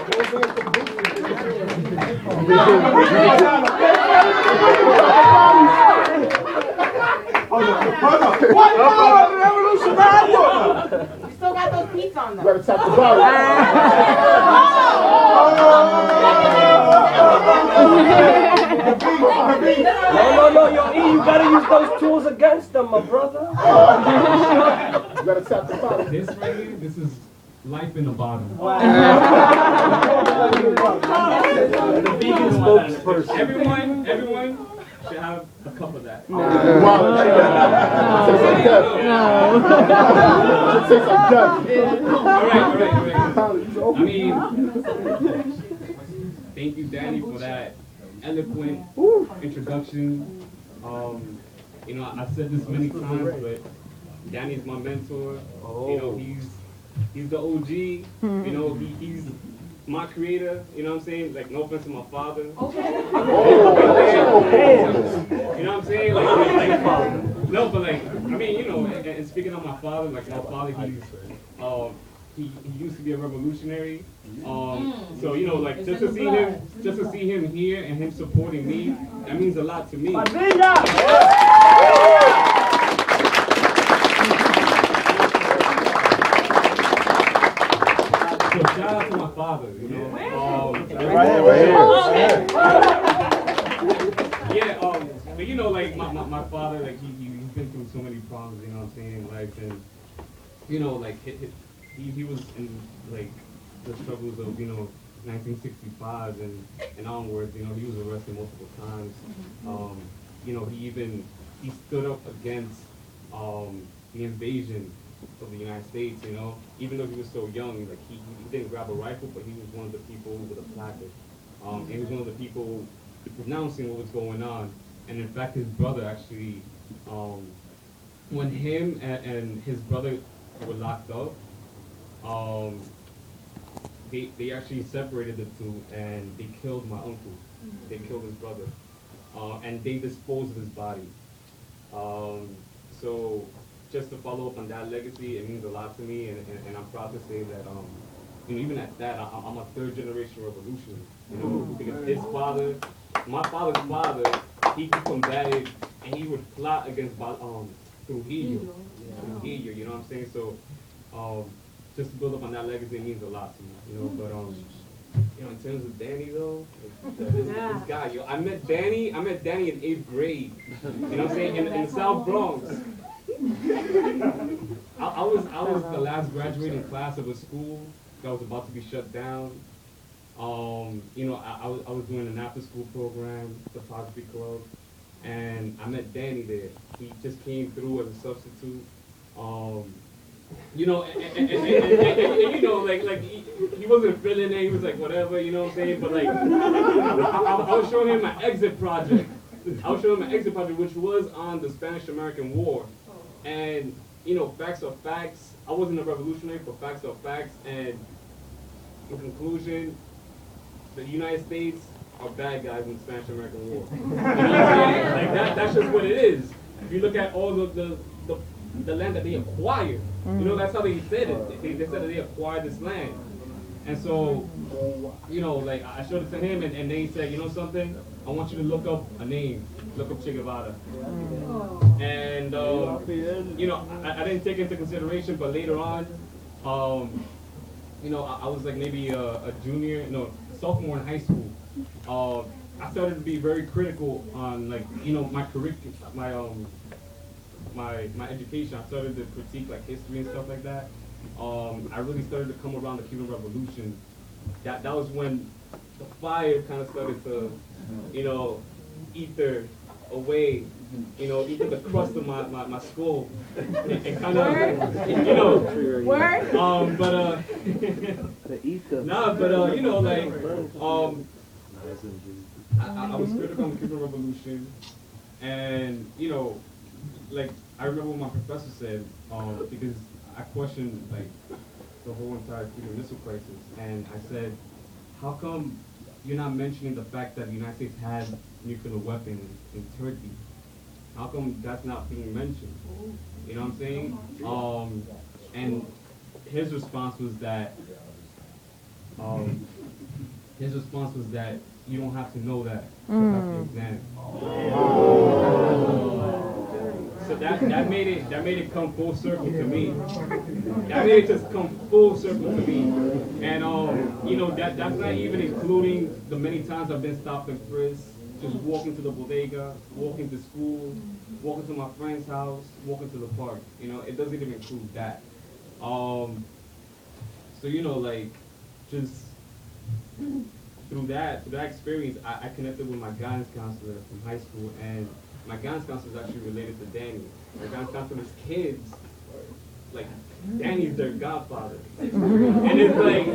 Hold on. What? No, revolutionary. You still got those beats on them. You gotta tap the bottom. No, yo, E, you gotta use those tools against them, my brother. You gotta tap the bottom. This right here, this is life in the bottom. The vegan spokesperson. Everyone should have a cup of that. Wow. Tastes like death. It tastes like death. All right. I mean, thank you, Danny, for that eloquent introduction. You know, I've said this many times, but Danny's my mentor. You know, he's the OG. You know, he's my creator. You know what I'm saying? Like, no offense to my father. Okay. You know what I'm saying? Like, no, but like, I mean, you know, and speaking of my father, like my father, he used to be a revolutionary. So you know, like just to see him here and him supporting me, that means a lot to me. So shout out to my father, you know. Right here. Yeah, but you know, like my father, like he's been through so many problems, you know what I'm saying, like, and you know, like he was in like the struggles of 1965 and onwards. You know, he was arrested multiple times. You know, he stood up against the invasion of the United States. You know, even though he was so young, like he didn't grab a rifle, but he was one of the people with a placard. And he was one of the people denouncing what was going on. And in fact, his brother actually, when him and his brother were locked up, they actually separated the two, and they killed my uncle. They killed his brother, and they disposed of his body. So just to follow up on that legacy, it means a lot to me, and I'm proud to say that you know, even at that, I'm a third generation revolutionary. You know, because his father, my father's father, he combated and he would plot against Trujillo. Trujillo, you know what I'm saying? So just to build up on that legacy means a lot to me, you know. But you know, in terms of Danny though, this guy, yo, I met Danny in 8th grade. You know what I'm saying? In the South Bronx. I was the last graduating class of a school that was about to be shut down. You know, I was doing an after-school program, the photography club, and I met Danny there. He just came through as a substitute. You know, and you know, like he wasn't feeling it. He was like, whatever, you know what I'm saying? But like, I was showing him my exit project. Which was on the Spanish-American War. And you know, facts are facts. I wasn't a revolutionary, but facts are facts. And in conclusion, the United States are bad guys in the Spanish-American War. You know what I'm saying? Like that's just what it is. If you look at all the land that they acquired, you know, that's how they said it. They said that they acquired this land. And so, you know, like I showed it to him, and they said, you know something? I want you to look up a name. Look up Che Guevara. And, you know, I didn't take into consideration, but later on, you know, I was like maybe a sophomore in high school. I started to be very critical on, like, you know, my curriculum, my education. I started to critique like history and stuff like that. I really started to come around the Cuban Revolution. That was when the fire kind of started to, you know, ether away, you know, eat the crust of my skull, and kind of, you know, but you know, like, I was critical on the Cuban Revolution, and you know, like I remember what my professor said, because I questioned like the whole entire Cuban Missile Crisis, and I said, how come you're not mentioning the fact that the United States had nuclear weapons in Turkey? How come that's not being mentioned? You know what I'm saying? And his response was that his response was that you don't have to know that to pass the exam. So that made it come full circle to me. That made it just come full circle to me. And you know, that's not even including the many times I've been stopped and frisked, just walking to the bodega, walking to school, walking to my friend's house, walking to the park. You know, it doesn't even include that. So you know, like, just through that experience, I connected with my guidance counselor from high school, and my guidance counselor is actually related to Danny. My guidance counselor's kids, like, Danny's their godfather. And it's like,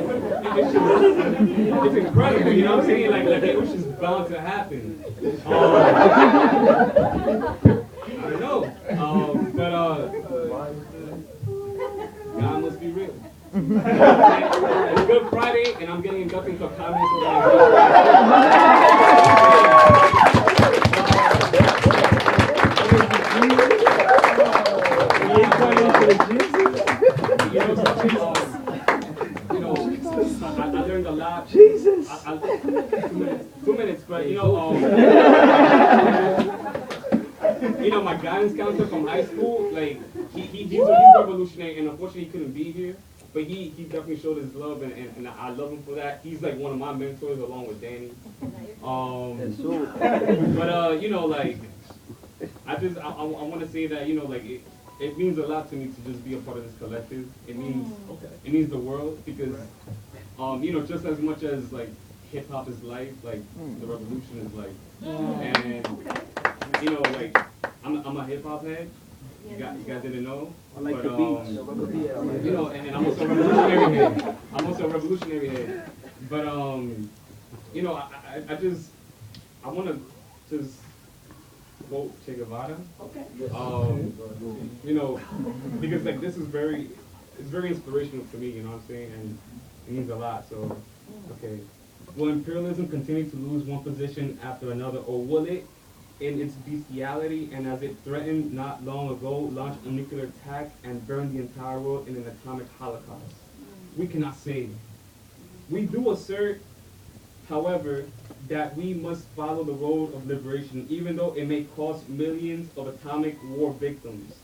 it's incredible, you know what I'm saying? Like it was just bound to happen. I don't know. But God must be real. It's Good Friday, and I'm getting inducted into a communist I learned a lot. Jesus. 2 minutes, but you know, my guidance counselor from high school, like he's revolutionary, and unfortunately he couldn't be here. But he definitely showed his love, and I love him for that. He's like one of my mentors along with Danny. But you know, like I want to say that, you know, like it means a lot to me to just be a part of this collective. It means the world, because you know, just as much as like hip hop is life, like the revolution is life. And you know, like I'm a hip hop head. You guys didn't know. I like the beats. You know, and I'm also a revolutionary head. I'm also a revolutionary head. But you know, I want to just quote Che Guevara. Okay. You know, because like this is very inspirational to me. You know what I'm saying? And it means a lot. So, okay. Will imperialism continue to lose one position after another, or will it, in its bestiality, and as it threatened not long ago, launch a nuclear attack and burn the entire world in an atomic holocaust? We cannot say. We do assert, however, that we must follow the road of liberation, even though it may cost millions of atomic war victims.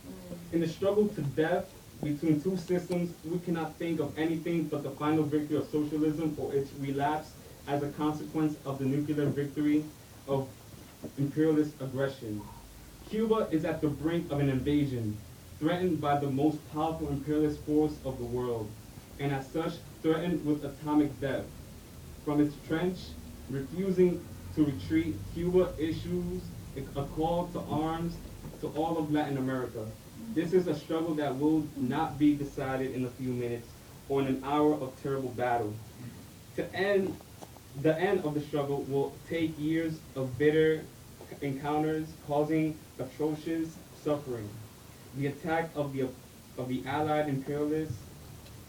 In the struggle to death between two systems, we cannot think of anything but the final victory of socialism or its relapse as a consequence of the nuclear victory of imperialist aggression. Cuba is at the brink of an invasion, threatened by the most powerful imperialist force of the world, and as such, threatened with atomic death. From its trench, refusing to retreat, Cuba issues a call to arms to all of Latin America. This is a struggle that will not be decided in a few minutes or in an hour of terrible battle. The end of the struggle will take years of bitter encounters causing atrocious suffering. The attack of the Allied imperialists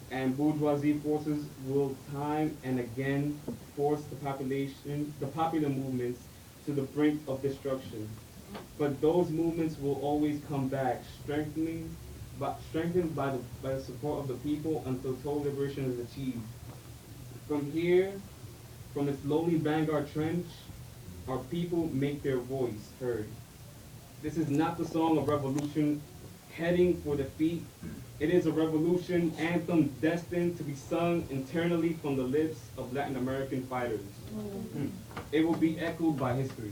and bourgeoisie forces will time and again force the popular movements to the brink of destruction. But those movements will always come back, strengthened by the support of the people until total liberation is achieved. From here, from its lowly vanguard trench, our people make their voice heard. This is not the song of revolution heading for defeat. It is a revolution anthem destined to be sung internally from the lips of Latin American fighters. It will be echoed by history.